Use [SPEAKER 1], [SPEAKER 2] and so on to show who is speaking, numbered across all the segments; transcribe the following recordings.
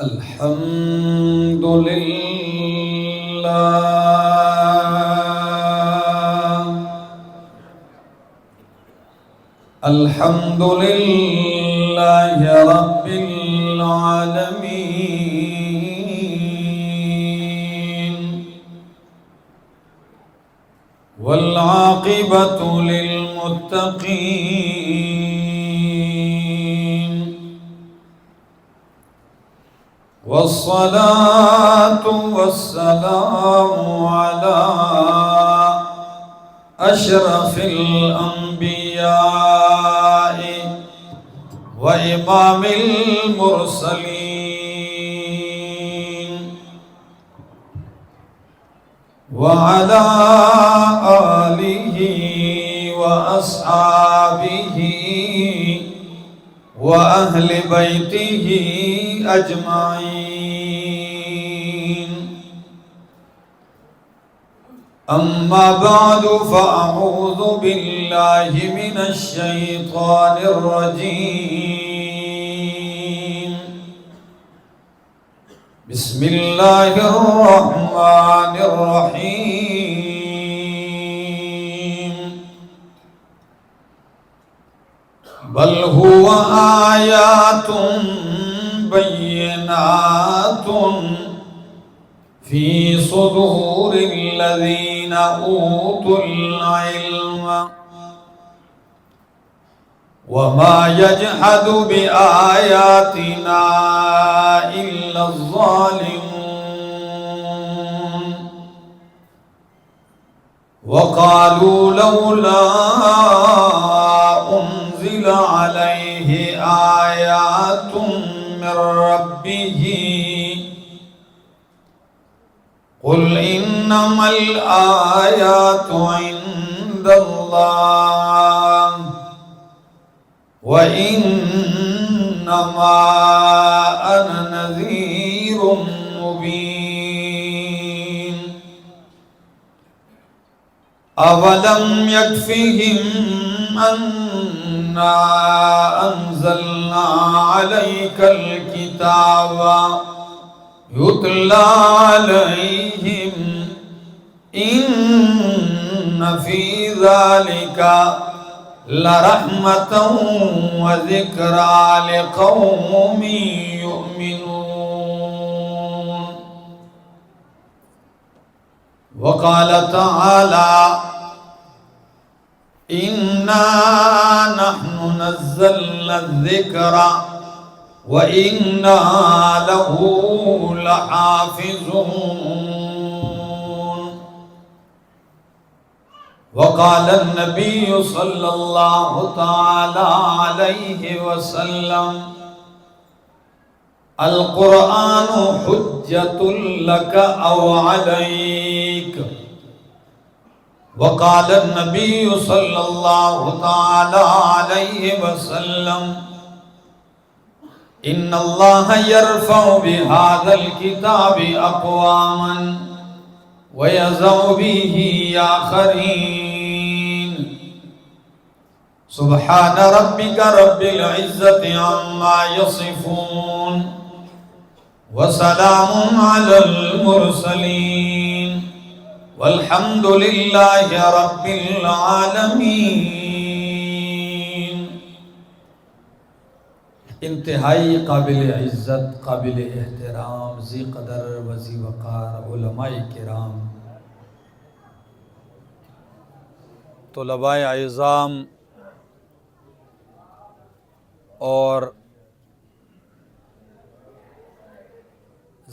[SPEAKER 1] الحمد لله الحمد لله رب العالمين والعاقبة للمتقين والصلاة والسلام على أشرف الأنبياء وإمام المرسلين وعلى آله وأصحابه وأهل بيته أجمعين أما بعد فأعوذ بالله من الشيطان الرجيم بسم الله الرحمن الرحيم بل هو آيات بينات في صدور الذين أوتوا العلم وما يجحد بآياتنا إلا الظالمون وقالوا لولا أنزل عليه آيات من ربه قل إنما الآيات عند الله وإنما أنا نذير مبين أولم يكفهم أنا أنزلنا عليك الكتاب يتلى عليهم إن في ذلك لرحمة وذكرى لقوم يؤمنون وقال تعالى إنا نحن نزلنا الذكر وَإِنَّا لَهُ لَحَافِظُونَ وقال النبي صلى الله تعالى عليه وسلم القرآن حجة لك أو عليك وقال النبي صلى الله تعالى عليه وسلم إن الله يرفع بهذا الكتاب أقواما ويضع به آخرين سبحان ربك رب العزة عما يصفون وسلام على المرسلين والحمد لله رب العالمين. انتہائی قابل عزت، قابل احترام، ذی قدر و ذی وقار علماء کرام، طلباء اعظام اور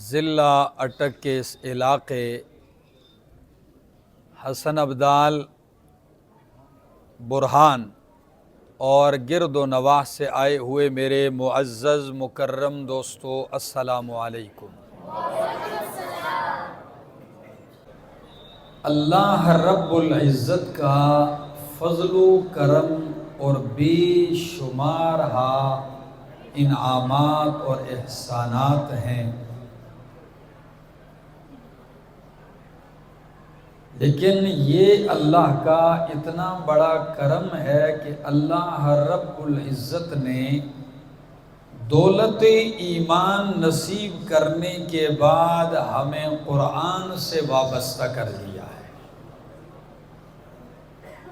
[SPEAKER 1] ضلع اٹک کے اس علاقے حسن ابدال، برہان اور گرد و نواح سے آئے ہوئے میرے معزز مکرم دوستو، السلام علیکم. اللہ رب العزت کا فضل و کرم اور بے شمار انعامات اور احسانات ہیں، لیکن یہ اللہ کا اتنا بڑا کرم ہے کہ اللہ رب العزت نے دولت ایمان نصیب کرنے کے بعد ہمیں قرآن سے وابستہ کر دیا ہے۔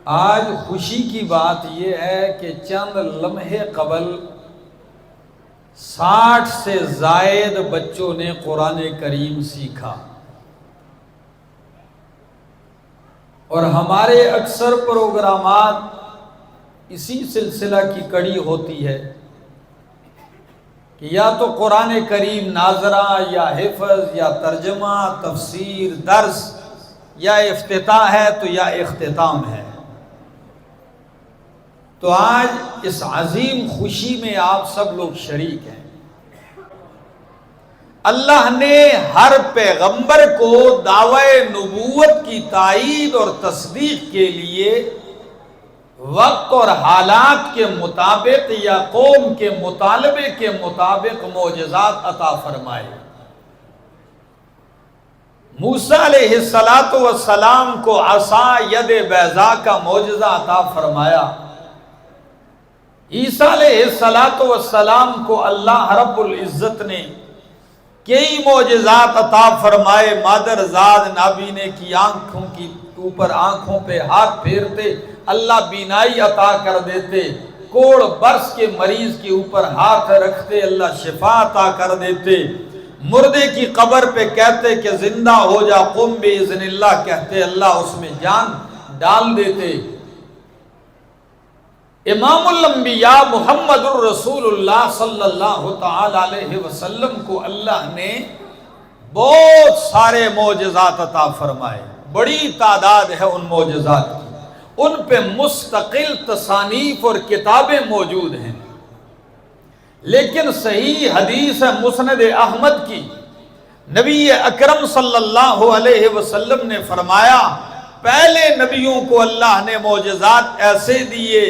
[SPEAKER 1] آج خوشی کی بات یہ ہے کہ چند لمحے قبل 60 سے زائد بچوں نے قرآن کریم سیکھا، اور ہمارے اکثر پروگرامات اسی سلسلہ کی کڑی ہوتی ہے کہ یا تو قرآن کریم ناظرہ یا حفظ یا ترجمہ تفسیر درس، یا افتتاح ہے تو یا اختتام ہے۔ تو آج اس عظیم خوشی میں آپ سب لوگ شریک ہیں۔ اللہ نے ہر پیغمبر کو دعوی نبوت کی تائید اور تصدیق کے لیے وقت اور حالات کے مطابق یا قوم کے مطالبے کے مطابق معجزات عطا فرمائے۔ موسیٰ علیہ السلام کو عصا ید بیضاء کا معجزہ عطا فرمایا۔ عیسیٰ علیہ السلام کو اللہ رب العزت نے کئی معجزات عطا فرمائے۔ مادر زاد نابینے کی آنکھوں کی اوپر آنکھوں پہ ہاتھ پھیرتے اللہ بینائی عطا کر دیتے، کوڑ برس کے مریض کے اوپر ہاتھ رکھتے اللہ شفا عطا کر دیتے، مردے کی قبر پہ کہتے کہ زندہ ہو جا قم باذن اللہ کہتے اللہ اس میں جان ڈال دیتے۔ امام الانبیاء محمد الرسول اللہ صلی اللہ تعالی علیہ وسلم کو اللہ نے بہت سارے معجزات عطا فرمائے، بڑی تعداد ہے ان معجزات کی، ان پہ مستقل تصانیف اور کتابیں موجود ہیں۔ لیکن صحیح حدیث ہے مسند احمد کی، نبی اکرم صلی اللہ علیہ وسلم نے فرمایا پہلے نبیوں کو اللہ نے معجزات ایسے دیے،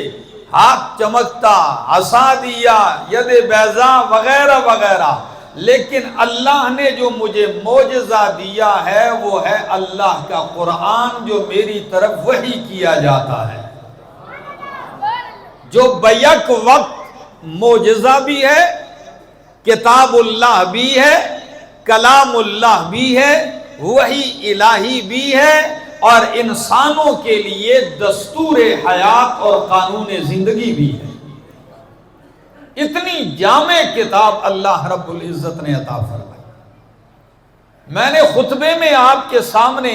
[SPEAKER 1] ہاتھ چمکتا، عصا دیا، ید بیضاء وغیرہ وغیرہ، لیکن اللہ نے جو مجھے معجزہ دیا ہے وہ ہے اللہ کا قرآن جو میری طرف وحی کیا جاتا ہے، جو بیک وقت معجزہ بھی ہے، کتاب اللہ بھی ہے، کلام اللہ بھی ہے، وحی الہی بھی ہے، اور انسانوں کے لیے دستور حیات اور قانون زندگی بھی ہے۔ اتنی جامع کتاب اللہ رب العزت نے عطا فرمائی۔ میں نے خطبے میں آپ کے سامنے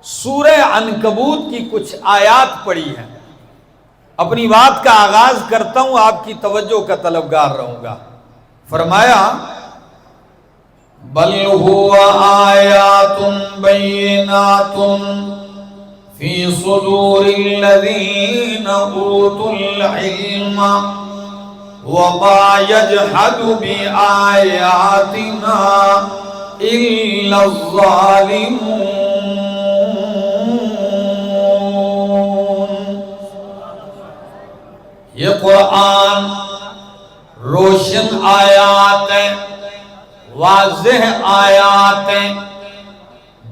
[SPEAKER 1] سورہ عنکبوت کی کچھ آیات پڑھی ہیں۔ اپنی بات کا آغاز کرتا ہوں، آپ کی توجہ کا طلبگار رہوں گا۔ فرمایا بل هو آیات بینات فی صدور الذین اوتوا العلم وما یجحد بآیاتنا الا الظالمون۔ یہ قرآن روشن آیات ہیں، واضح آیات ہیں،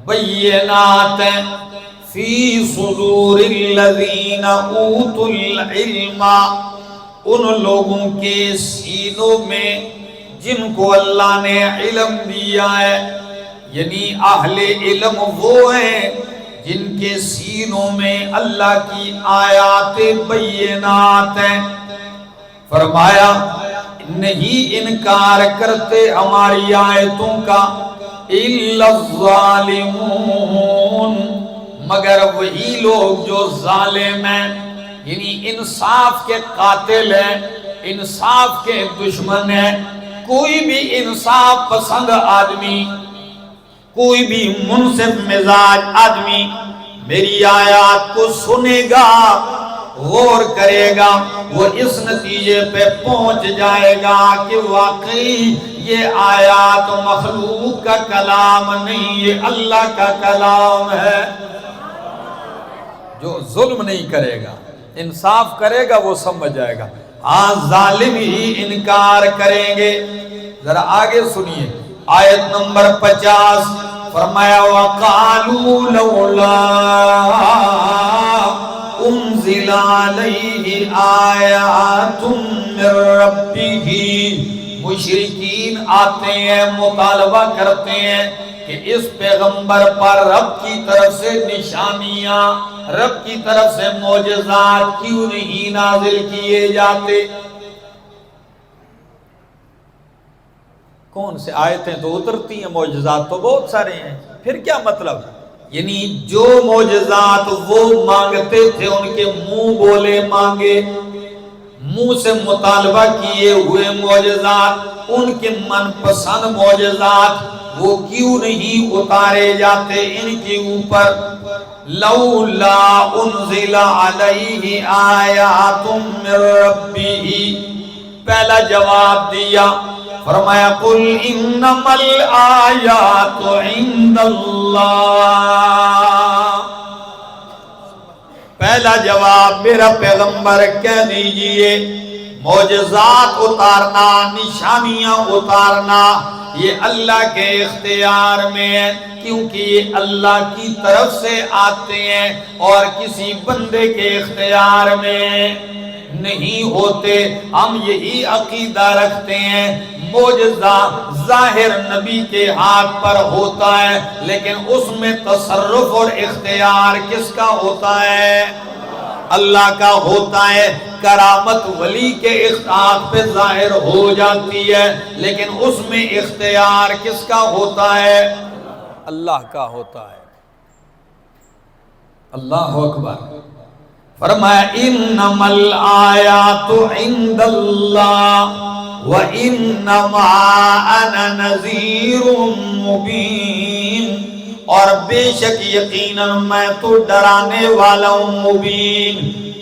[SPEAKER 1] بینات ہیں، فی صدور الذین اوتوا العلم، ان لوگوں کے سینوں میں جن کو اللہ نے علم دیا ہے، یعنی اہل علم وہ ہیں جن کے سینوں میں اللہ کی آیات بینات ہیں۔ فرمایا نہیں انکار کرتے ہماری آیتوں کا الا الظالمون، مگر وہی لوگ جو ظالم ہیں، یعنی انصاف کے قاتل ہیں، انصاف کے دشمن ہیں۔ کوئی بھی انصاف پسند آدمی، کوئی بھی منصف مزاج آدمی میری آیات کو سنے گا، غور کرے گا، وہ اس نتیجے پہ پہنچ جائے گا کہ واقعی یہ آیات مخلوق کا کلام نہیں، یہ اللہ کا کلام ہے۔ جو ظلم نہیں کرے گا، انصاف کرے گا، وہ سمجھ جائے گا۔ ہاں ظالم ہی انکار کریں گے۔ ذرا آگے سنیے آیت نمبر 50، فرمایا وَقَالُوا لَوْلَا انزل علیہ آیات من ربہ، مشرکین آتے ہیں مطالبہ کرتے ہیں کہ اس پیغمبر پر رب کی طرف سے نشانیاں، رب کی طرف سے معجزات کیوں نہیں نازل کیے جاتے؟ کون سے آیتیں تو اترتی ہیں، معجزات تو بہت سارے ہیں، پھر کیا مطلب؟ یعنی جو معجزات وہ مانگتے تھے، ان کے منہ بولے مانگے، منہ سے مطالبہ کیے ہوئے معجزات، ان کے من پسند معجزات وہ کیوں نہیں اتارے جاتے ان کے اوپر؟ لولا انزل علیہ آیات من ربہ، پہلا جواب دیا، فرمایا قل انما الآیات عند اللہ، پہلا جواب میرا پیغمبر کہہ دیجئے معجزات اتارنا، نشانیاں اتارنا یہ اللہ کے اختیار میں ہے، کیونکہ یہ اللہ کی طرف سے آتے ہیں اور کسی بندے کے اختیار میں نہیں ہوتے۔ ہم یہی عقیدہ رکھتے ہیں معجزہ ظاہر نبی کے ہاتھ پر ہوتا ہے، لیکن اس میں تصرف اور اختیار کس کا ہوتا ہے؟ اللہ کا ہوتا ہے۔ کرامت ولی کے ہاتھ پہ ظاہر ہو جاتی ہے، لیکن اس میں اختیار کس کا ہوتا ہے؟ اللہ کا ہوتا ہے۔ اللہ اکبر۔ فرمایا انما الآیات عند اللہ وانما انا نذیر مبین، اور بے شک یقیناً میں تو ڈرانے والا ہوں، مبین،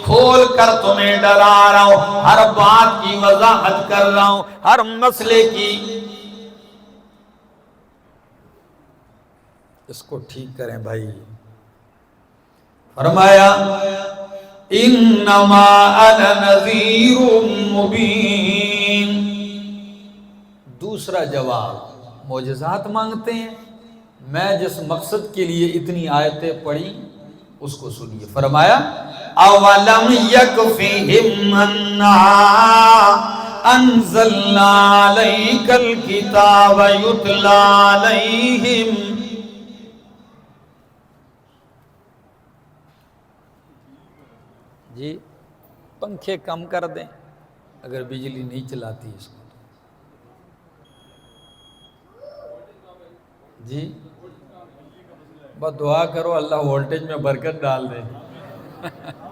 [SPEAKER 1] کھول کر تمہیں ڈرا رہا ہوں، ہر بات کی وضاحت کر رہا ہوں، ہر مسئلے کی۔ اس کو ٹھیک کریں بھائی۔ فرمایا انما انا نذیر مبین۔ دوسرا جواب، معجزات مانگتے ہیں، میں جس مقصد کے لیے اتنی آیتیں پڑھی اس کو سنیے۔ فرمایا اولم یکفہم انا انزلنا علیک الکتاب یتلی علیہم، جی پنکھے کم کر دیں اگر بجلی نہیں چلاتی اس کو، جی بس دعا کرو اللہ وولٹیج میں برکت ڈال دے۔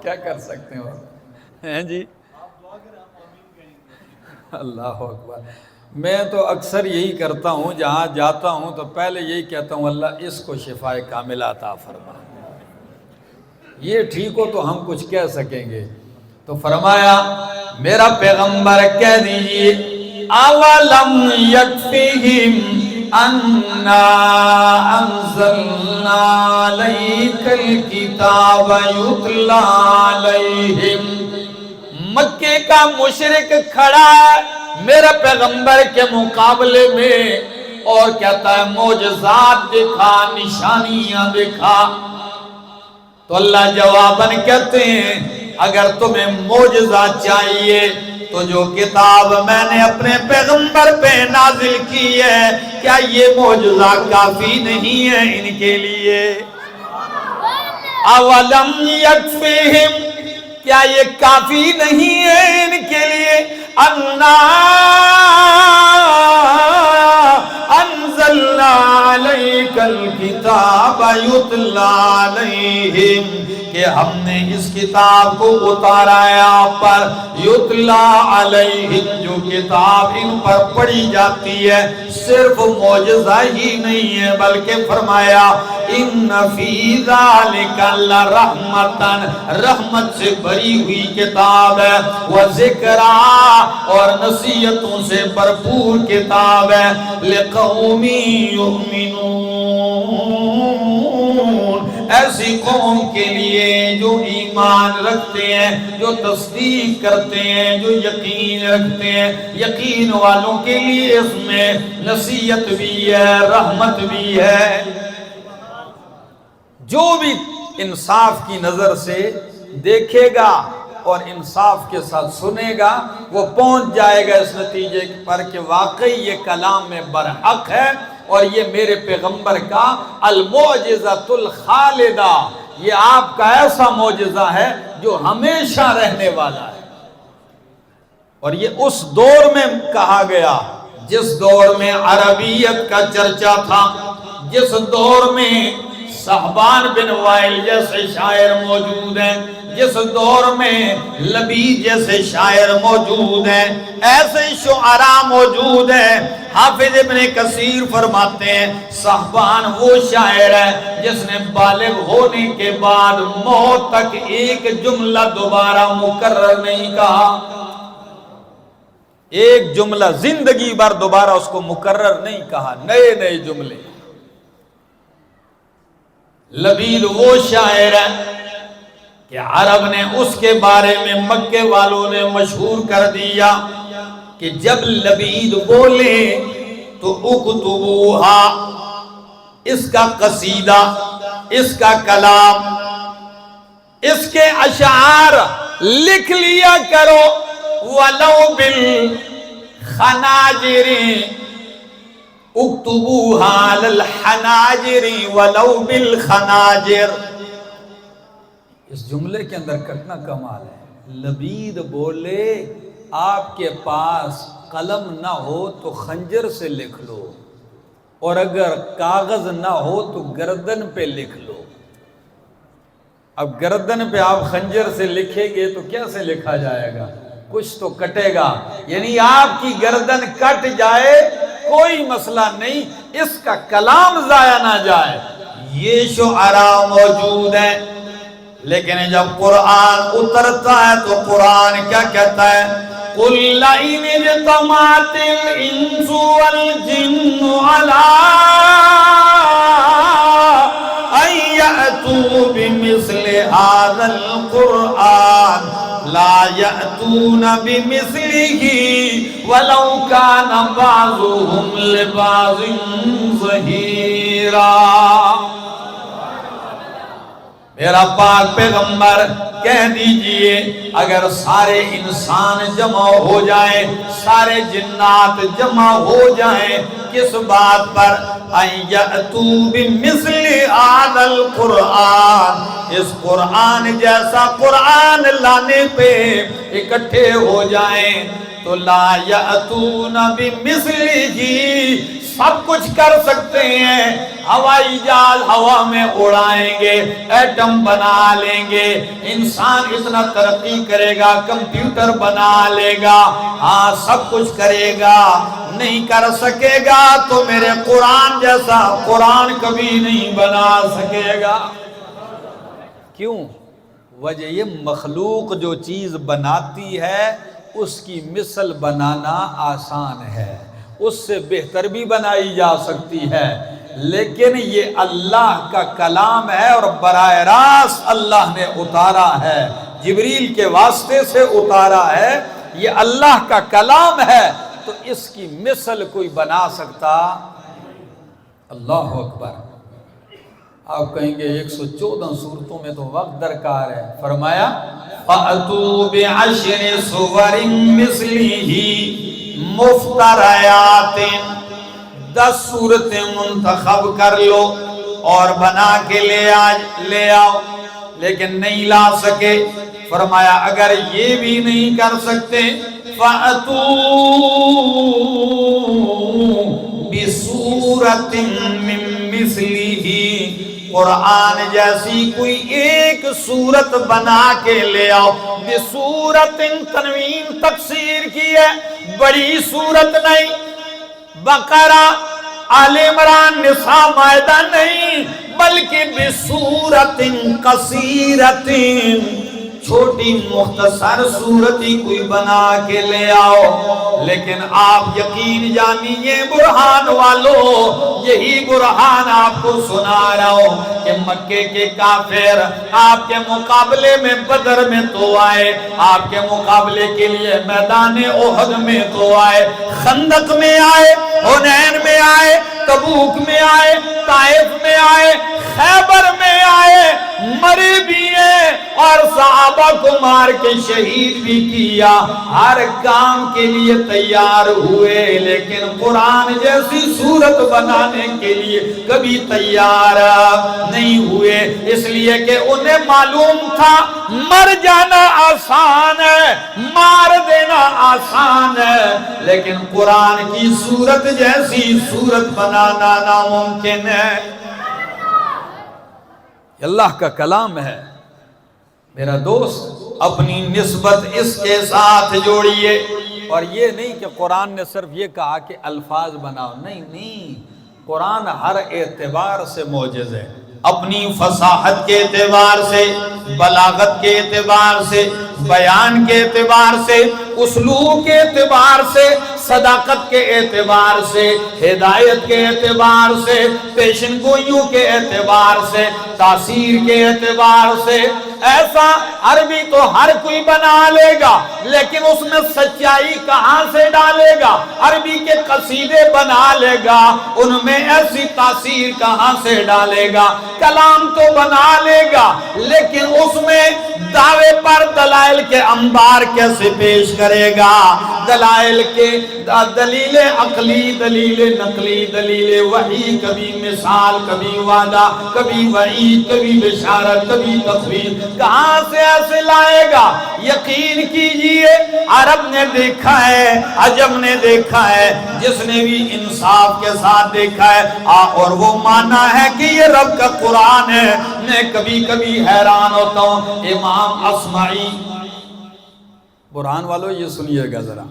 [SPEAKER 1] کیا کر سکتے ہیں جی؟ اللہ اکبر۔ میں تو اکثر یہی کرتا ہوں، جہاں جاتا ہوں تو پہلے یہی کہتا ہوں اللہ اس کو شفائے کاملہ عطا فرما، یہ ٹھیک ہو تو ہم کچھ کہہ سکیں گے۔ تو فرمایا میرا پیغمبر کہہ دیجئے اولم یکفہم انا انزلنا علیک الکتاب یتلی علیہم، مکے کا مشرک کھڑا ہے میرے پیغمبر کے مقابلے میں اور کہتا ہے معجزات دکھا، نشانیاں دکھا، تو اللہ جواباً کہتے ہیں اگر تمہیں معجزہ چاہیے تو جو کتاب میں نے اپنے پیغمبر پہ نازل کی ہے کیا یہ معجزہ کافی نہیں ہے ان کے لیے؟ اولم یکفہم، کیا یہ کافی نہیں ہے ان کے لیے؟ انا انزلنا علیک الکتاب یتلی علیہم، کہ ہم نے اس کتاب کو اتارا ہے آپ پر، یتلی علیہم، جو کتاب ان پر پڑھی جاتی ہے صرف معجزہ ہی نہیں ہے بلکہ فرمایا ان فی ذالک لرحمۃ، رحمت سے بھری ہوئی کتاب ہے، وذکریٰ، اور نصیحتوں سے بھرپور کتاب ہے، لقوم یؤمنون، ایسی قوم کے لیے جو ایمان رکھتے ہیں، جو تصدیق کرتے ہیں، جو یقین رکھتے ہیں، یقین والوں کے لیے اس میں نصیحت بھی ہے، رحمت بھی ہے۔ جو بھی انصاف کی نظر سے دیکھے گا اور انصاف کے ساتھ سنے گا، وہ پہنچ جائے گا اس نتیجے پر کہ واقعی یہ کلام میں برحق ہے اور یہ میرے پیغمبر کا المعجزۃ الخالدہ، یہ آپ کا ایسا معجزہ ہے جو ہمیشہ رہنے والا ہے۔ اور یہ اس دور میں کہا گیا جس دور میں عربیت کا چرچا تھا، جس دور میں صہبان بن وائل جیسے شاعر موجود ہیں، جس دور میں لبید جیسے شاعر موجود ہیں، ایسے شعراء موجود ہیں۔ حافظ ابن کثیر فرماتے ہیں صہبان وہ شاعر ہے جس نے بالغ ہونے کے بعد موت تک ایک جملہ دوبارہ مکرر نہیں کہا، ایک جملہ زندگی بھر دوبارہ اس کو مکرر نہیں کہا، نئے نئے جملے۔ لبید وہ شاعر ہے کہ عرب نے اس کے بارے میں مکے والوں نے مشہور کر دیا کہ جب لبید بولے تو اکتبوہا، اس کا قصیدہ، اس کا کلام، اس کے اشعار لکھ لیا کرو، وَلَوْ بِالْخَنَاجِرِ اکتبوہا عَلَى الْحَنَاجِرِ وَلَوْ بِالْخَنَاجِرِ۔ اس جملے کے اندر کتنا کمال ہے۔ لبید بولے آپ کے پاس قلم نہ ہو تو خنجر سے لکھ لو، اور اگر کاغذ نہ ہو تو گردن پہ لکھ لو۔ اب گردن پہ آپ خنجر سے لکھیں گے تو کیسے لکھا جائے گا؟ کچھ تو کٹے گا، یعنی آپ کی گردن کٹ جائے کوئی مسئلہ نہیں، اس کا کلام ضائع نہ جائے۔ یہ شعراء موجود ہیں، لیکن جب قرآن اترتا ہے تو قرآن کیا کہتا ہے؟ قُلْ لَئِنِ اجْتَمَعَتِ الْإِنسُ وَالْجِنُّ عَلَىٰ أَن يَأْتُوا بِمِثْلِ هَٰذَا الْقُرْآنِ لَا يَأْتُونَ بِمِثْلِهِ وَلَوْ كَانَ بَعْضُهُمْ لِبَعْضٍ ظَهِيرًا۔ میرا پاک پیغمبر کہہ دیجئے اگر سارے انسان جمع ہو جائیں، سارے جنات جمع ہو جائیں، کس بات پر؟ ان یأتوا بمثل هذا القرآن، اس قرآن جیسا قرآن لانے پہ اکٹھے ہو جائیں تو لا یأتون بمثلہ، سب کچھ کر سکتے ہیں، ہوائی جہاز ہوا میں اڑائیں گے، ایٹم بنا لیں گے، انسان اتنا ترقی کرے گا، کمپیوٹر بنا لے گا، ہاں سب کچھ کرے گا، نہیں کر سکے گا تو میرے قرآن جیسا قرآن کبھی نہیں بنا سکے گا۔ کیوں؟ وجہ یہ مخلوق جو چیز بناتی ہے اس کی مثل بنانا آسان ہے، اس سے بہتر بھی بنائی جا سکتی ہے، لیکن یہ اللہ کا کلام ہے اور براہ راست اللہ نے اتارا ہے، جبریل کے واسطے سے اتارا ہے، یہ اللہ کا کلام ہے تو اس کی مثل کوئی بنا سکتا؟ اللہ اکبر۔ آپ کہیں گے 114 سورتوں میں تو وقت درکار ہے، فرمایا فَأْتُوا بِعَشْرِ سُوَرٍ مِثْلِهِ مفتریات، 10 صورتیں منتخب کر لو اور بنا کے لے آؤ، لیکن نہیں لا سکے، فرمایا اگر یہ بھی نہیں کر سکتے فَأْتُوا بِسُورَةٍ مِّن مِّثْلِهِ، قرآن جیسی کوئی ایک صورت بنا کے لے آؤ۔ بصورت تنوین تفسیر کی ہے، بڑی صورت نہیں، بقرہ آل عمران نساء مائدہ نہیں، بلکہ بصورت قصیرت، چھوٹی مختصر صورت ہی کوئی بنا کے لے آؤ۔ لیکن آپ یقین جانیے برہان والو، یہی برہان آپ کو سنا رہا ہوں کہ مکے کے کافر آپ کے مقابلے میں بدر میں تو آئے، آپ کے مقابلے کے لیے میدان احد میں تو آئے، خندق میں آئے، حنین میں آئے، تبوک میں آئے، طائف میں آئے، خیبر میں آئے، مرے بھی ہیں اور صحابہ کو مار کے شہید بھی کیا، ہر کام کے لیے تیار ہوئے، لیکن قرآن جیسی صورت بنانے کے لیے کبھی تیار نہیں ہوئے، اس لیے کہ انہیں معلوم تھا مر جانا آسان ہے، مار دینا آسان ہے، لیکن قرآن کی صورت جیسی صورت بنانا ناممکن ہے۔ اللہ کا کلام ہے میرا دوست، اپنی نسبت اس کے ساتھ جوڑیے، اور یہ نہیں کہ قرآن نے صرف یہ کہا کہ الفاظ بناؤ، نہیں، قرآن ہر اعتبار سے معجز ہے، اپنی فصاحت کے اعتبار سے، بلاغت کے اعتبار سے، بیان کے اعتبار سے، اسلوب کے اعتبار سے، صداقت کے اعتبار سے، ہدایت کے اعتبار سے، پیشن گوئیوں کے اعتبار سے، تاثیر کے اعتبار سے، ایسا عربی تو ہر کوئی بنا لے گا، لیکن اس میں سچائی کہاں سے ڈالے گا؟ عربی کے قصیدے بنا لے گا، ان میں ایسی تاثیر کہاں سے ڈالے گا؟ کلام تو بنا لے گا، لیکن اس میں دعوے پر دلائل کے انبار کیسے پیش کرے گا؟ دلائل کے دلیل عقلی، دلیل نقلی، دلیل وحی، کبھی مثال، کبھی وعدہ، کبھی وعید، کبھی بشارت، کبھی تخویف، کہاں سے ایسے لائے گا؟ یقین کیجئے عرب نے دیکھا ہے، عجم نے دیکھا ہے، جس نے بھی انصاف کے ساتھ دیکھا ہے اور وہ مانا ہے کہ یہ رب کا قرآن ہے۔ میں کبھی کبھی حیران ہوتا ہوں، امام اصمعی، قرآن والوں یہ سنیے گا ذرا،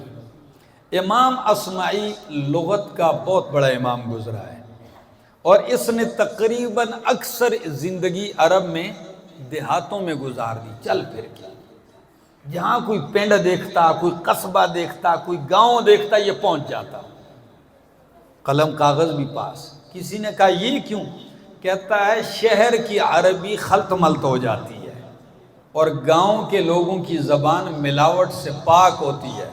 [SPEAKER 1] امام اصمعی لغت کا بہت بڑا امام گزرا ہے، اور اس نے تقریباً اکثر زندگی عرب میں دیہاتوں میں گزار دی، چل پھر کے، جہاں کوئی پنڈ دیکھتا، کوئی قصبہ دیکھتا، کوئی گاؤں دیکھتا، یہ پہنچ جاتا، قلم کاغذ بھی پاس۔ کسی نے کہا یہ کیوں؟ کہتا ہے شہر کی عربی خلط ملط ہو جاتی ہے اور گاؤں کے لوگوں کی زبان ملاوٹ سے پاک ہوتی ہے،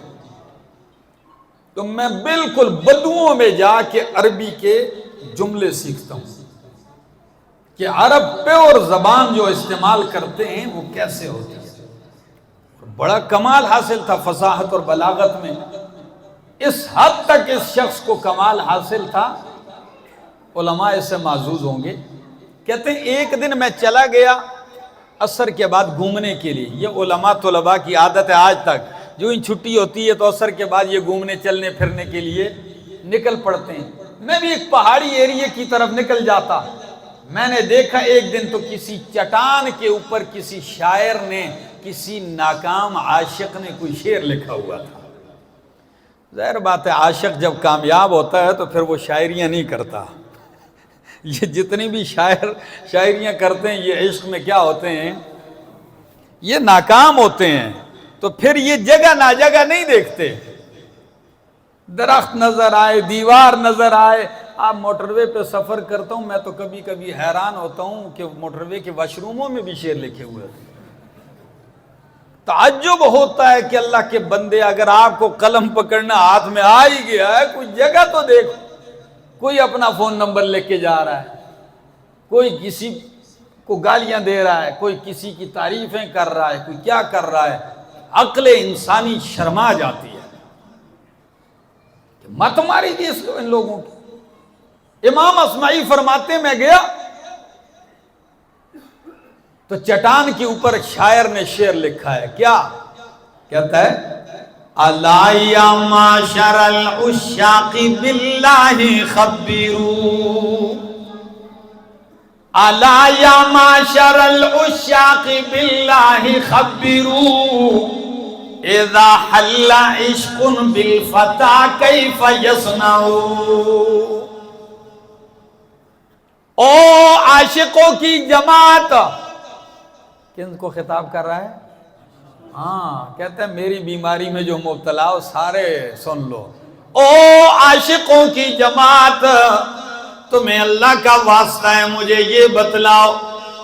[SPEAKER 1] تو میں بالکل بدوؤں میں جا کے عربی کے جملے سیکھتا ہوں کہ عرب پیور زبان جو استعمال کرتے ہیں وہ کیسے ہوتی ہے۔ بڑا کمال حاصل تھا فصاحت اور بلاغت میں، اس حد تک اس شخص کو کمال حاصل تھا، علماء اس سے معزوز ہوں گے۔ کہتے ہیں ایک دن میں چلا گیا عصر کے بعد گھومنے کے لیے، یہ علماء طلباء کی عادت ہے آج تک، جو ان چھٹی ہوتی ہے تو عصر کے بعد یہ گھومنے چلنے پھرنے کے لیے نکل پڑتے ہیں۔ میں بھی ایک پہاڑی ایریے کی طرف نکل جاتا، میں نے دیکھا ایک دن تو کسی چٹان کے اوپر کسی شاعر نے، کسی ناکام عاشق نے کوئی شعر لکھا ہوا تھا۔ ظاہر بات ہے عاشق جب کامیاب ہوتا ہے تو پھر وہ شاعریاں نہیں کرتا، یہ جتنی بھی شاعریاں کرتے ہیں یہ عشق میں کیا ہوتے ہیں؟ یہ ناکام ہوتے ہیں، تو پھر یہ جگہ نا جگہ نہیں دیکھتے، درخت نظر آئے، دیوار نظر آئے۔ آپ موٹر وے پہ سفر کرتا ہوں میں تو کبھی کبھی حیران ہوتا ہوں کہ موٹر وے کے واش روموں میں بھی شعر لکھے ہوئے تھے۔ تعجب ہوتا ہے کہ اللہ کے بندے، اگر آپ کو قلم پکڑنا ہاتھ میں آ ہی گیا ہے، کوئی جگہ تو دیکھو۔ کوئی اپنا فون نمبر لے کے جا رہا ہے، کوئی کسی کو گالیاں دے رہا ہے، کوئی کسی کی تعریفیں کر رہا ہے، کوئی کیا کر رہا ہے۔ عقل انسانی شرما جاتی ہے، مت ماری تھی ان لوگوں کی۔ امام اصمعی فرماتے میں گیا تو چٹان کے اوپر شاعر نے شعر لکھا ہے، کیا کہتا ہے؟ الا یا معشر العشاق باللہ خبروا، الا یا معشر العشاق باللہ خبروا، اذا حل عشق بالفتى کیف یصنع۔ او عاشقوں کی جماعت، کن کو خطاب کر رہا ہے؟ ہاں، کہتے ہیں میری بیماری میں جو مبتلا ہو سارے سن لو۔ او عاشقوں کی جماعت، تمہیں اللہ کا واسطہ ہے مجھے یہ بتلاؤ،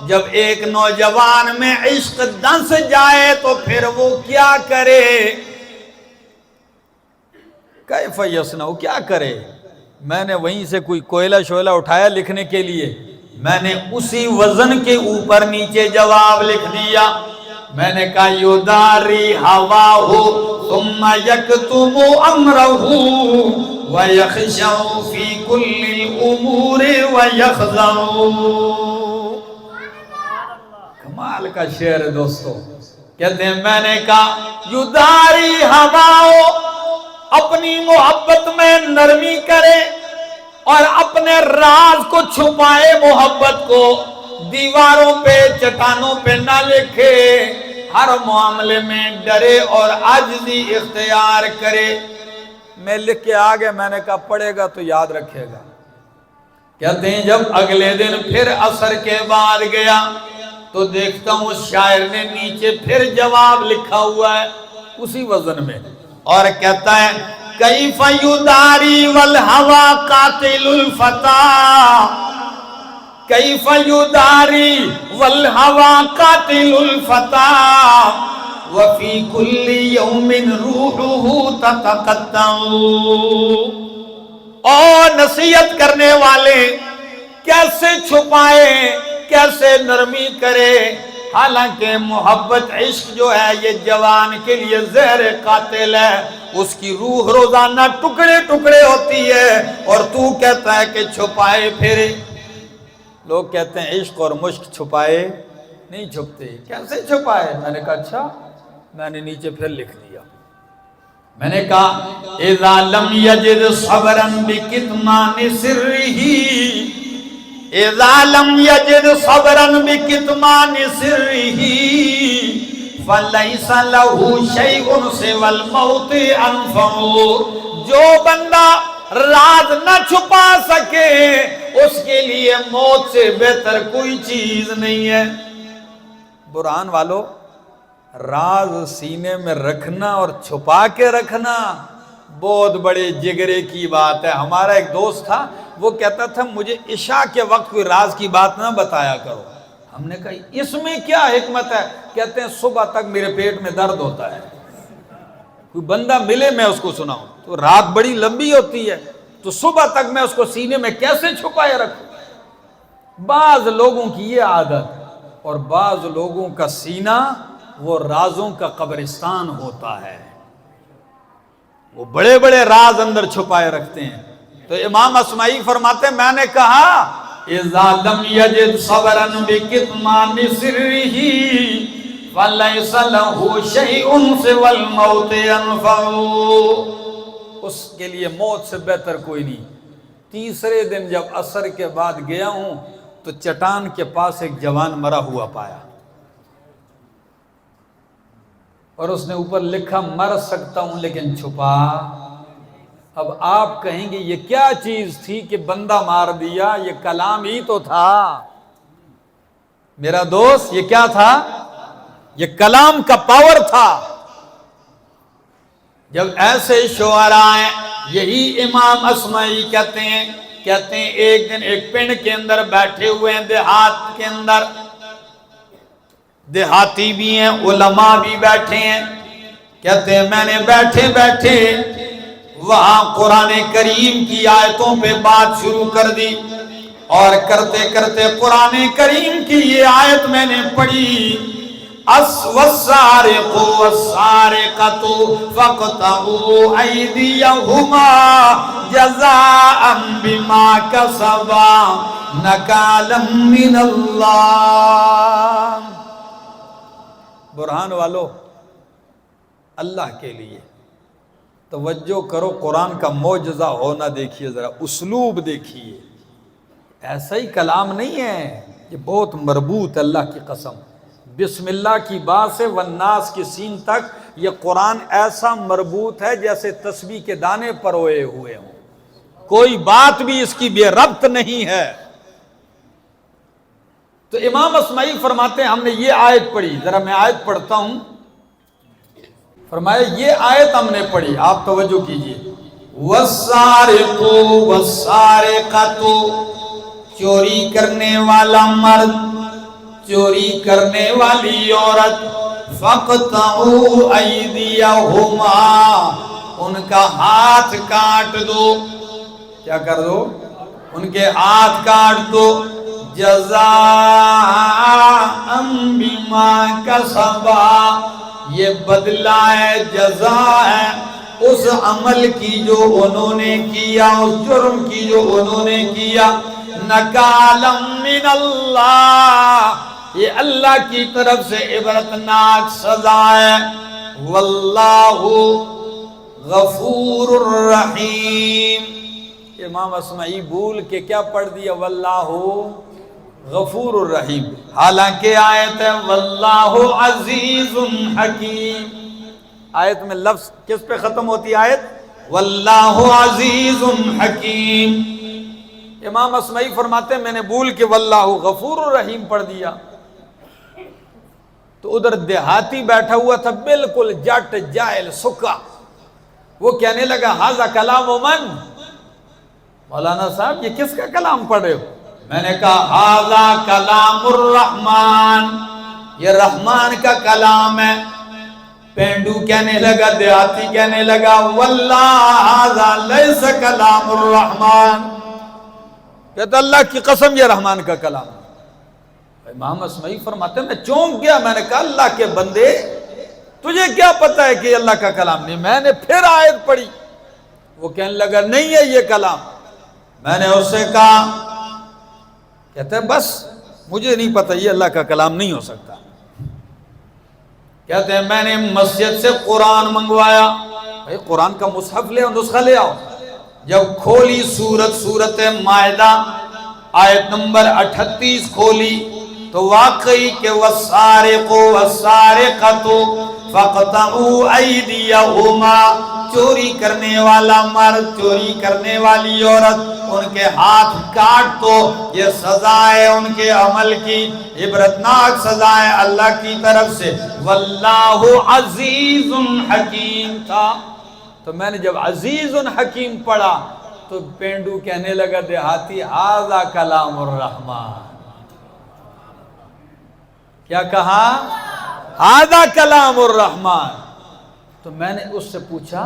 [SPEAKER 1] جب ایک نوجوان میں عشق دنس جائے تو پھر وہ کیا کرے؟ کیف یصنع، کیا کرے؟ میں نے وہیں سے کوئی کوئلہ شعلہ اٹھایا لکھنے کے لیے، میں نے اسی وزن کے اوپر نیچے جواب لکھ دیا. میں نے کہا یداری ہواہ ثم یکتم امرہ ویخشع فی کل الامور ویخضع. کمال کا شعر ہے دوستو. کہتے ہیں میں نے کہا یداری ہواہ، اپنی محبت میں نرمی کرے اور اپنے راز کو چھپائے، محبت کو دیواروں پہ چٹانوں پہ نہ لکھے، ہر معاملے میں ڈرے اور عاجزی اختیار کرے. میں لکھ کے آ گیا. میں نے کہا پڑھے گا تو یاد رکھے گا. کہتے ہیں جب اگلے دن پھر عصر کے بعد گیا تو دیکھتا ہوں اس شاعر نے نیچے پھر جواب لکھا ہوا ہے اسی وزن میں، اور کہتا ہے کیف یداری والہوا قاتل الفتى، کیف یداری والہوا قاتل الفتى وفی کل یوم روحہ تتقطع. اور نصیحت کرنے والے کیسے چھپائے، کیسے نرمی کرے، حالانکہ محبت عشق جو ہے یہ جوان کے لیے زہر قاتل ہے. اس کی روح روزانہ ٹکڑے ٹکڑے ہوتی ہے اور تو کہتا ہے کہ چھپائے پھرے. لوگ کہتے ہیں عشق اور مشق چھپائے نہیں چھپتے. کیسے چھپائے؟ میں نے کہا اچھا. میں نے نیچے پھر لکھ دیا. میں نے کہا اذا لم یجد صبرا بکتمان سرہ، اذا لم یجد صبرا بکتمان سرہ فلیس لہ شیء سوی الموت انفع. جو بندہ راز نہ چھپا سکے اس کے لیے موت سے بہتر کوئی چیز نہیں ہے. برہان والو، راز سینے میں رکھنا اور چھپا کے رکھنا بہت بڑے جگرے کی بات ہے. ہمارا ایک دوست تھا، وہ کہتا تھا مجھے عشاء کے وقت کوئی راز کی بات نہ بتایا کرو. ہم نے کہا اس میں کیا حکمت ہے؟ کہتے ہیں صبح تک میرے پیٹ میں درد ہوتا ہے. کوئی بندہ ملے میں اس کو سناؤں تو رات بڑی لمبی ہوتی ہے، تو صبح تک میں اس کو سینے میں کیسے چھپائے رکھوں؟ بعض لوگوں کی یہ عادت، اور بعض لوگوں کا سینہ وہ رازوں کا قبرستان ہوتا ہے. وہ بڑے بڑے راز اندر چھپائے رکھتے ہیں. تو امام اصمعی فرماتے ہیں میں نے کہا اذا لم یجد صبرا بکتمان سرہ فلیس لہ شیء سوی الموت انفع. اس کے لیے موت سے بہتر کوئی نہیں. تیسرے دن جب عصر کے بعد گیا ہوں تو چٹان کے پاس ایک جوان مرا ہوا پایا، اور اس نے اوپر لکھا مر سکتا ہوں لیکن چھپا. اب آپ کہیں گے یہ کیا چیز تھی کہ بندہ مار دیا؟ یہ کلام ہی تو تھا میرا دوست. یہ کیا تھا؟ یہ کلام کا پاور تھا. جب ایسے شعراء ہیں، یہی امام اصمعی کہتے ہیں ایک دن ایک پنڈ کے اندر بیٹھے ہوئے ہیں، دیہات کے اندر، دیہاتی بھی ہیں، علماء بھی بیٹھے ہیں. کہتے ہیں میں نے بیٹھے بیٹھے وہاں قرآن کریم کی آیتوں پہ بات شروع کر دی، اور کرتے کرتے قرآن کریم کی یہ آیت میں نے پڑھی والسارق والسارقۃ فاقطعوا ایدیہما جزاء بما کسبا نکالا من اللہ. برہان والو، اللہ کے لیے توجہ کرو. قرآن کا معجزہ ہونا دیکھیے، ذرا اسلوب دیکھیے. ایسا ہی کلام نہیں ہے، یہ بہت مربوط. اللہ کی قسم، بسم اللہ کی بات سے والناس کی سین تک یہ قرآن ایسا مربوط ہے جیسے تسبیح کے دانے پروئے ہوئے ہوں. کوئی بات بھی اس کی بے ربط نہیں ہے. تو امام اصمعی فرماتے ہیں ہم نے یہ آیت پڑھی. ذرا میں آیت پڑھتا ہوں. فرمایا یہ آیت ہم نے پڑھی، آپ توجہ کیجئے. والسارق والسارقۃ، چوری کرنے والا مرد، چوری کرنے والی عورت، فاقطعوا ایدیہما، ان کا ہاتھ کاٹ دو. کیا کر دو؟ ان کے ہاتھ کاٹ دو. جزاء بما کسبا، یہ بدلہ ہے، جزا ہے اس عمل کی جو انہوں نے کیا، اس جرم کی جو انہوں نے کیا، نکالا من اللہ، یہ اللہ کی طرف سے عبرتناک سزا ہے۔ واللہ غفور الرحیم، امام اصمعی بھول کے کیا پڑھ دیا؟ واللہ غفور الرحیم، حالانکہ آیت ہے واللہ عزیز حکیم۔ آیت میں لفظ کس پہ ختم ہوتی آیت؟ واللہ عزیز حکیم۔ امام اصمعی فرماتے ہیں میں نے بھول کے واللہ غفور الرحیم پڑھ دیا، تو ادھر دیہاتی بیٹھا ہوا تھا بالکل جٹ جاہل سکا، وہ کہنے لگا ھذا کلام من، مولانا صاحب یہ کس کا کلام پڑھ رہے ہو؟ میں نے کہا ھذا کلام الرحمن، یہ رحمان کا کلام ہے۔ پینڈو کہنے لگا، دیہاتی کہنے لگا واللہ ھذا لیس کلام الرحمن، کہتا اللہ کی قسم یہ رحمان کا کلام ہے۔ امام اصمعی فرماتے ہیں میں چونک گیا، میں نے کہا اللہ کے بندے تجھے کیا پتا ہے کہ اللہ کا کلام نہیں؟ میں نے پھر آیت پڑھی، وہ کہنے لگا نہیں ہے یہ کلام۔ میں نے اس سے کہا، کہتے ہیں بس مجھے نہیں پتا یہ اللہ کا کلام نہیں ہو سکتا۔ کہتے ہیں میں نے مسجد سے قرآن منگوایا، بھائی قرآن کا مصحف لے آؤ، نسخہ لے آؤ۔ جب کھولی سورت مائدہ آیت نمبر 38 کھولی تو واقعی کہ والسارق والسارقۃ فاقطعوا ایدیہما، چوری کرنے والا مرد، چوری کرنے والی عورت، ان کے ہاتھ کاٹ دو، یہ سزا ہے ان کے عمل کی، عبرتناک سزا ہے اللہ کی طرف سے۔ واللہ عزیز حکیم تھا، تو میں نے جب عزیز حکیم پڑھا تو پینڈو کہنے لگا دیہاتی ھذا کلام الرحمن، کیا کہا؟ ھذا کلام الرحمن۔ تو میں نے اس سے پوچھا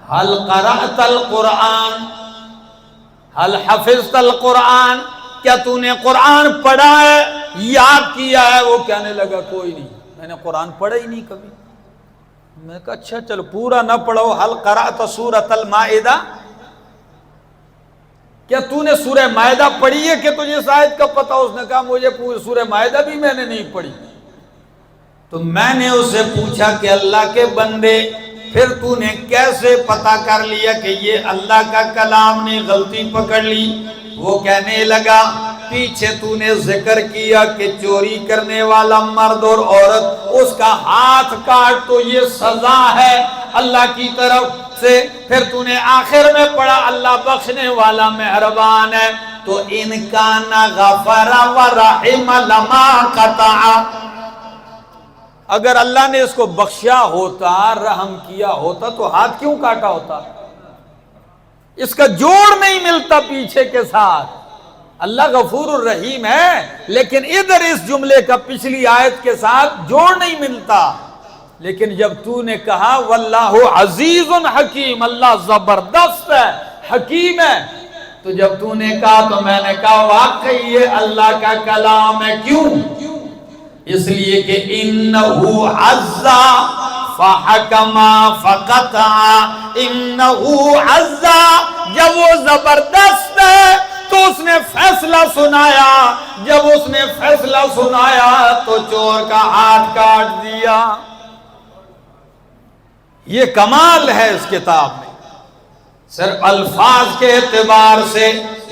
[SPEAKER 1] هل قرأت القرآن هل حفظت القرآن، کیا تو نے قرآن پڑھا ہے، یاد کیا ہے؟ وہ کہنے لگا کوئی نہیں، میں نے قرآن پڑھا ہی نہیں کبھی۔ میں نے کہا اچھا چلو پورا نہ پڑھو، هل قرأت سورۃ المائدہ، کیا تو نے سورہ مائدہ پڑھی ہے کہ تجھے اس آیت کا پتہ؟ اس نے کہا مجھے پوری سورہ مائدہ بھی میں نے نہیں پڑھی۔ تو میں نے اس سے پوچھا کہ اللہ کے بندے پھر تو نے کیسے پتہ کر لیا کہ یہ اللہ کا کلام نے غلطی پکڑ لی؟ وہ کہنے لگا پیچھے تو نے ذکر کیا کہ چوری کرنے والا مرد اور عورت اس کا ہاتھ کاٹ تو یہ سزا ہے اللہ کی طرف سے، پھر تو نے آخر میں پڑھا اللہ بخشنے والا مہربان ہے، تو ان کان غفر ورحم لما قطع، اگر اللہ نے اس کو بخشا ہوتا، رحم کیا ہوتا تو ہاتھ کیوں کاٹا ہوتا؟ اس کا جوڑ نہیں ملتا پیچھے کے ساتھ۔ اللہ غفور الرحیم ہے لیکن ادھر اس جملے کا پچھلی آیت کے ساتھ جوڑ نہیں ملتا۔ لیکن جب تو نے کہا واللہ عزیز حکیم، اللہ زبردست ہے، حکیم ہے، تو جب تو نے کہا تو میں نے کہا واقعی یہ اللہ کا کلام ہے۔ کیوں؟ اس لیے کہ انہو عزا فحکما فقطع، انہو عزا، جب وہ زبردست ہے تو اس نے فیصلہ سنایا، جب اس نے فیصلہ سنایا تو چور کا ہاتھ کاٹ دیا۔ یہ کمال ہے اس کتاب میں، صرف الفاظ کے اعتبار سے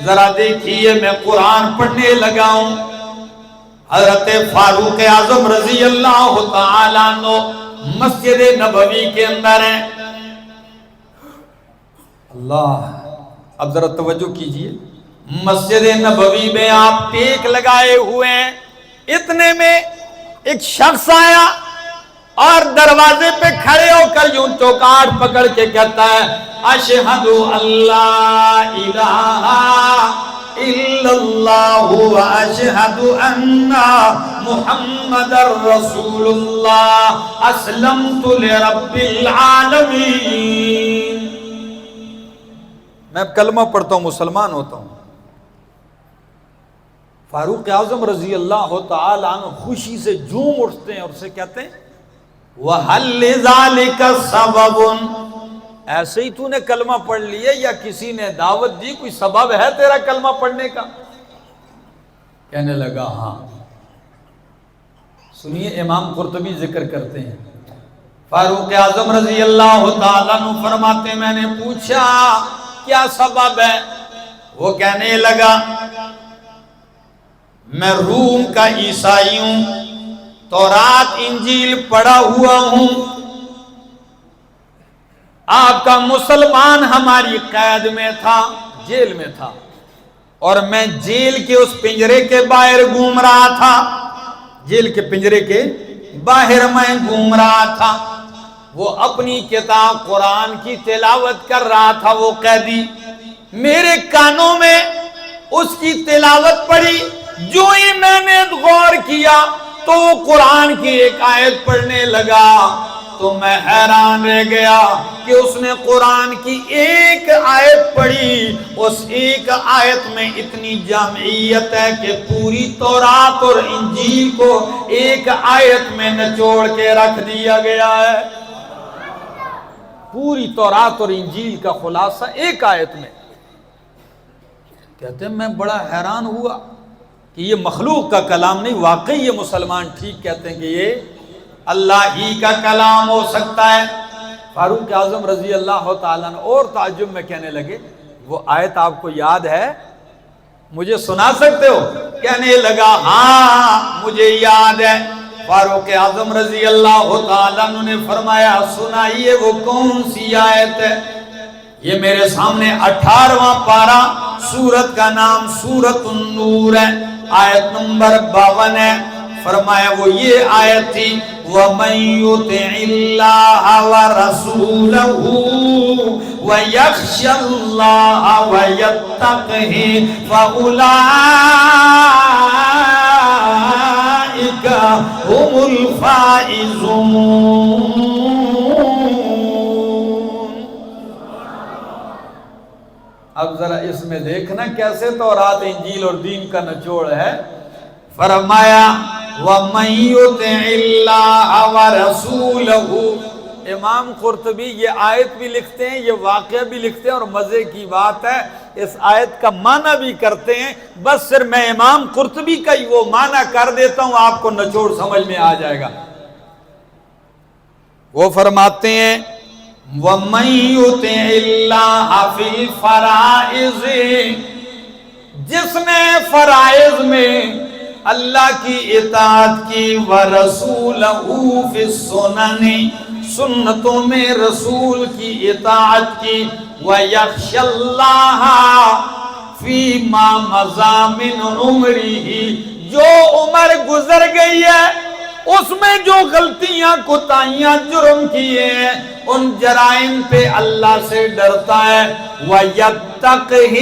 [SPEAKER 1] ذرا دیکھیے، میں قرآن پڑھنے لگا ہوں، حضرت فاروق اعظم رضی اللہ تعالیٰ عنہ مسجد نبوی کے اندر ہیں۔ اللہ، اب ذرا توجہ کیجئے، مسجد نبوی میں آپ ٹیک لگائے ہوئے ہیں، اتنے میں ایک شخص آیا اور دروازے پہ کھڑے ہو کر یوں چوکاٹ پکڑ کے کہتا ہے اشہد اللہ الہ الا اللہ واشہد ان محمد رسول اللہ اسلمت لرب العالمین۔ میں کلمہ پڑھتا ہوں، مسلمان ہوتا ہوں۔ فاروق اعظم رضی اللہ تعالی عنہ خوشی سے جھوم اٹھتے ہیں اور اسے کہتے ہیں وَهَلْ لِذَلِكَ سَبَبٌ، ایسے ہی تو نے کلمہ پڑھ لیے یا کسی نے دعوت دی، کوئی سبب ہے تیرا کلمہ پڑھنے کا؟ کہنے لگا ہاں۔ سنیے امام قرطبی ذکر کرتے ہیں، فاروق اعظم رضی اللہ تعالیٰ عنہ فرماتے ہیں میں نے پوچھا کیا سبب ہے؟ وہ کہنے لگا میں روم کا عیسائی ہوں، تورات انجیل پڑھا ہوا ہوں، آپ کا مسلمان ہماری قید میں تھا، جیل میں تھا، اور میں جیل کے اس پنجرے کے باہر گھوم رہا تھا، جیل کے پنجرے کے باہر میں گھوم رہا تھا، وہ اپنی کتاب قرآن کی تلاوت کر رہا تھا، وہ قیدی میرے کانوں میں اس کی تلاوت پڑھی، جو ہی میں نے غور کیا تو وہ قرآن کی ایک آیت پڑھنے لگا، تو میں حیران رہ گیا کہ اس نے قرآن کی ایک آیت پڑھی، اس ایک آیت میں اتنی جامعیت ہے کہ پوری تورات اور انجیل کو ایک آیت میں نچوڑ کے رکھ دیا گیا ہے، پوری تورات اور انجیل کا خلاصہ ایک آیت میں۔ کہتے ہیں میں بڑا حیران ہوا کہ یہ مخلوق کا کلام نہیں، واقعی یہ مسلمان ٹھیک کہتے ہیں کہ یہ اللہ ہی کا کلام ہو سکتا ہے۔ فاروق اعظم رضی اللہ تعالیٰ عنہ اور تعجب میں کہنے لگے وہ آیت آپ کو یاد ہے، مجھے سنا سکتے ہو؟ کہنے لگا ہاں مجھے یاد ہے۔ فاروق اعظم رضی اللہ تعالیٰ عنہ نے فرمایا سنائیے وہ کون سی آیت ہے؟ یہ میرے سامنے 18واں پارہ، سورت کا نام سورت النور ہے، آیت نمبر 52 ہے۔ فرمایا وہ یہ آیت تھی وَمَن يُطِعِ اللَّهَ وَرَسُولَهُ وَيَخْشَ اللَّهَ وَيَتَّقْهِ فَأُولَٰئِكَ هُمُ الْفَائِزُونَ۔ اب ذرا اس میں دیکھنا کیسے تورات انجیل اور دین کا نچوڑ ہے۔ فرمایا وَمَن يُطِعِ اللَّهَ وَرَسُولَهُ۔ امام قرطبی یہ آیت بھی لکھتے ہیں، یہ واقعہ بھی لکھتے ہیں، اور مزے کی بات ہے اس آیت کا معنی بھی کرتے ہیں، بس صرف میں امام قرطبی کا ہی وہ معنی کر دیتا ہوں، آپ کو نچوڑ سمجھ میں آ جائے گا۔ وہ فرماتے ہیں وَمَن يُطِعِ اللَّهَ فِي الْفَرَائِضِ، جس نے فرائض میں اللہ کی اطاعت کی، وَرَسُولَهُ فِي السُّنَنِ، سنتوں میں رسول کی اطاعت کی، وَيَخْشَ اللَّهَ فِي مَا مَضَىٰ مِنْ عُمْرِهِ، جو عمر گزر گئی ہے اس میں جو غلطیاں کوتاہیاں جرم کیے ہیں ان جرائم پہ اللہ سے ڈرتا ہے، وَيَتَّقْهِ،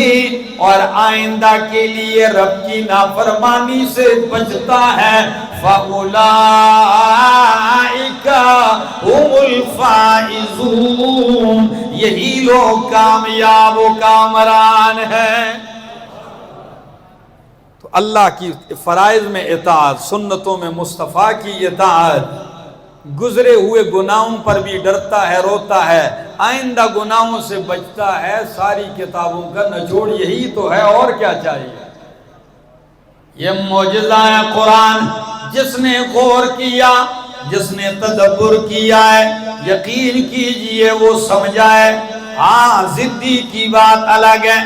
[SPEAKER 1] اور آئندہ کے لیے رب کی نافرمانی سے بچتا ہے، فَأُولَٰئِكَ هُمُ الْفَائِزُونَ، یہی لوگ کامیاب و کامران ہیں۔ اللہ کی فرائض میں اطاعت، سنتوں میں مصطفیٰ کی اطاعت، گزرے ہوئے گناہوں پر بھی ڈرتا ہے، روتا ہے، آئندہ گناہوں سے بچتا ہے، ساری کتابوں کا نچوڑ یہی تو ہے، اور کیا چاہیے؟ یہ معجزہ ہے قرآن، جس نے غور کیا، جس نے تدبر کیا ہے، یقین کیجئے وہ سمجھا ہے۔ ہاں ضدی کی بات الگ ہے،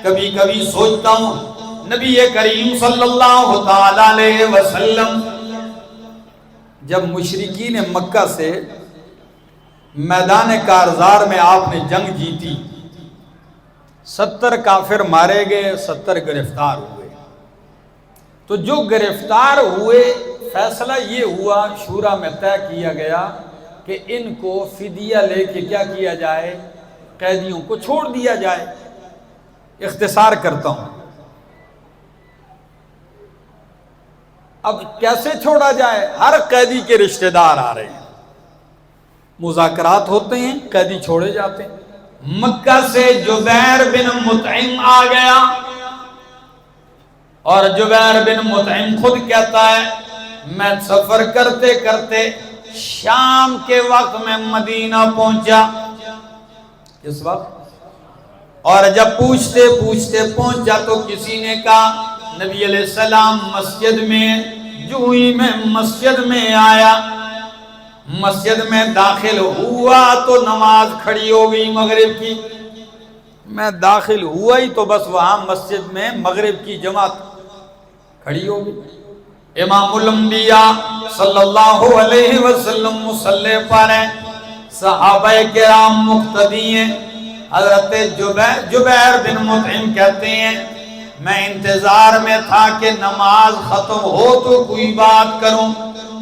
[SPEAKER 1] کبھی کبھی سوچتا ہوں نبی کریم صلی اللہ تعالی علیہ وسلم جب مشرکین مکہ سے میدان کارزار میں آپ نے جنگ جیتی، 70 کافر مارے گئے، 70 گرفتار ہوئے، تو جو گرفتار ہوئے فیصلہ یہ ہوا، شورا میں طے کیا گیا کہ ان کو فدیہ لے کے کیا کیا جائے، قیدیوں کو چھوڑ دیا جائے۔ اختصار کرتا ہوں، اب کیسے چھوڑا جائے؟ ہر قیدی کے رشتہ دار آ رہے ہیں، مذاکرات ہوتے ہیں، قیدی چھوڑے جاتے ہیں۔ مکہ سے جبیر بن مطعم آ گیا اور جبیر بن مطعم خود کہتا ہے میں سفر کرتے کرتے شام کے وقت میں مدینہ پہنچا. کس وقت؟ اور جب پوچھتے پوچھتے پہنچا تو کسی نے کہا نبی علیہ السلام مسجد میں. جو ہی میں مسجد میں آیا، مسجد میں داخل ہوا تو نماز کھڑی ہو گئی مغرب کی. میں داخل ہوا ہی تو بس وہاں مسجد میں مغرب کی جماعت کھڑی ہو گئی. امام الانبیاء صلی اللہ علیہ وسلم مصلی پر ہیں، صحابہ کرام مقتدی ہیں. حضرت جبیر بن مطعم کہتے ہیں میں انتظار میں تھا کہ نماز ختم ہو تو کوئی بات کروں.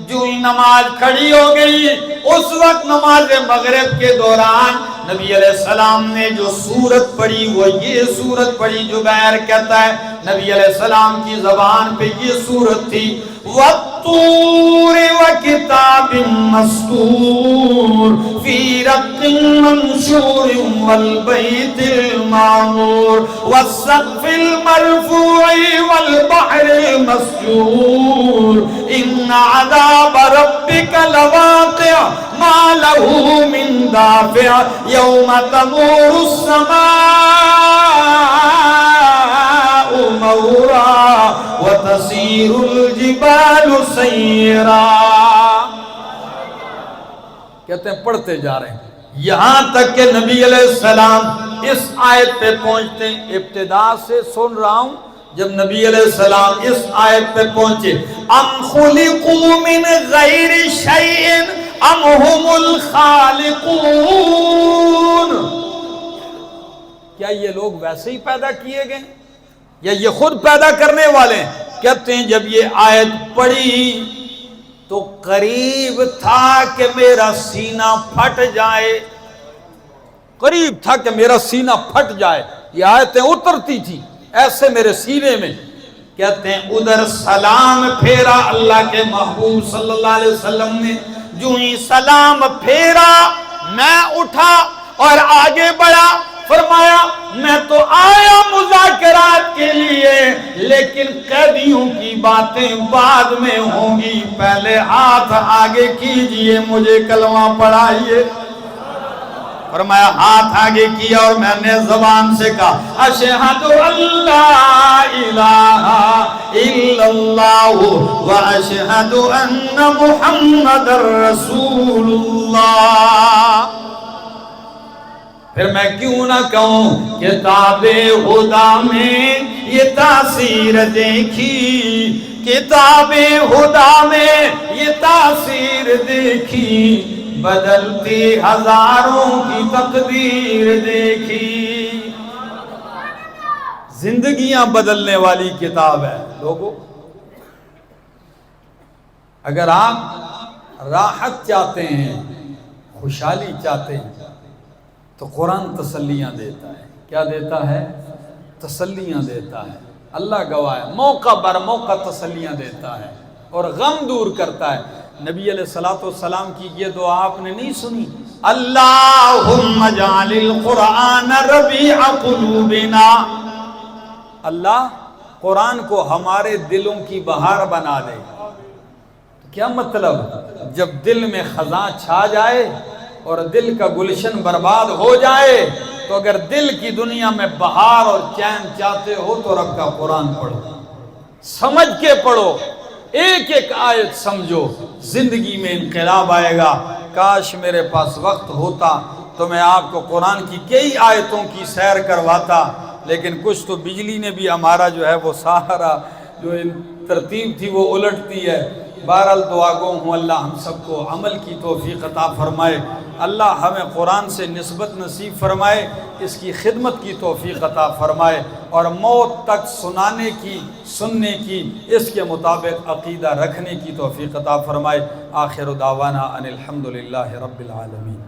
[SPEAKER 1] جو ہی نماز کھڑی ہو گئی اس وقت نماز مغرب کے دوران نبی علیہ السلام نے جو سورت پڑھی وہ یہ سورت پڑھی. جبیر کہتا ہے نبی علیہ السلام کی زبان پہ یہ سورت تھی وَالطُّورِ وَكِتَابٍ مَّسْطُورٍ فِي رَقٍّ مَّنشُورٍ وَالْبَيْتِ الْمَعْمُورِ وَالسَّقْفِ الْمَرْفُوعِ وَالْبَحْرِ الْمَسْجُورِ إِنَّ عَذَابَ رَبِّكَ لَوَاقِعٌ مَا لَهُ مِن دَافِعٍ يَوْمَ تَمُورُ السَّمَاءُ مَوْرًا وَتَسِيرُ الْجِبَالُ سَيْرًا. کہتے ہیں پڑھتے جا رہے ہیں یہاں تک کہ نبی علیہ السلام اس آیت پہ پہنچتے ہیں. ابتدا سے سن رہا ہوں جب نبی علیہ السلام اس آیت پہ پہنچے ام خلقوا من غیر شیء ام هم الخالقون. کیا یہ لوگ ویسے ہی پیدا کیے گئے یا یہ خود پیدا کرنے والے ہیں؟ کہتے ہیں جب یہ آیت پڑھی تو قریب تھا کہ میرا سینہ پھٹ جائے. قریب تھا کہ میرا سینہ پھٹ جائے. یہ آیتیں اترتی تھی ایسے میرے سینے میں. کہتے ہیں ادھر سلام پھیرا اللہ کے محبوب صلی اللہ علیہ وسلم نے. جو ہی سلام پھیرا میں اٹھا اور آگے بڑھا. فرمایا میں تو آیا مذاکرات کے لیے لیکن قیدیوں کی باتیں بعد میں ہوں گی. پہلے ہاتھ آگے کیجئے مجھے کلمہ پڑھائیے. فرمایا ہاتھ آگے کیا اور میں نے زبان سے کہا اشہد اللہ الہ الا اللہ و اشہد ان محمد رسول اللہ. پھر میں کیوں نہ کہوں کتاب خدا میں یہ تاثیر دیکھی. کتاب خدا میں یہ تاثیر دیکھی. بدلتی ہزاروں کی تقدیر دیکھی. زندگیاں بدلنے والی کتاب ہے. لوگوں اگر آپ راحت چاہتے ہیں خوشحالی چاہتے ہیں تو قرآن تسلیاں دیتا ہے. کیا دیتا ہے؟ تسلیاں دیتا ہے. اللہ گواہ ہے موقع بر موقع تسلیاں دیتا ہے اور غم دور کرتا ہے. نبی علیہ الصلوۃ والسلام کی یہ دعا آپ نے نہیں سنی اللہم اجعل القرآن ربیع قلوبنا. اللہ قرآن کو ہمارے دلوں کی بہار بنا دے. کیا مطلب؟ جب دل میں خزاں چھا جائے اور دل کا گلشن برباد ہو جائے تو اگر دل کی دنیا میں بہار اور چین چاہتے ہو تو رب کا قرآن پڑھو. سمجھ کے پڑھو. ایک ایک آیت سمجھو. زندگی میں انقلاب آئے گا. کاش میرے پاس وقت ہوتا تو میں آپ کو قرآن کی کئی آیتوں کی سیر کرواتا لیکن کچھ تو بجلی نے بھی ہمارا جو ہے وہ سہارا جو ترتیب تھی وہ الٹتی ہے. بہرحال دعا گو ہوں اللہ ہم سب کو عمل کی توفیق عطا فرمائے. اللہ ہمیں قرآن سے نسبت نصیب فرمائے. اس کی خدمت کی توفیق عطا فرمائے اور موت تک سنانے کی سننے کی اس کے مطابق عقیدہ رکھنے کی توفیق عطا فرمائے. آخر دعوانا ان الحمدللہ رب العالمین.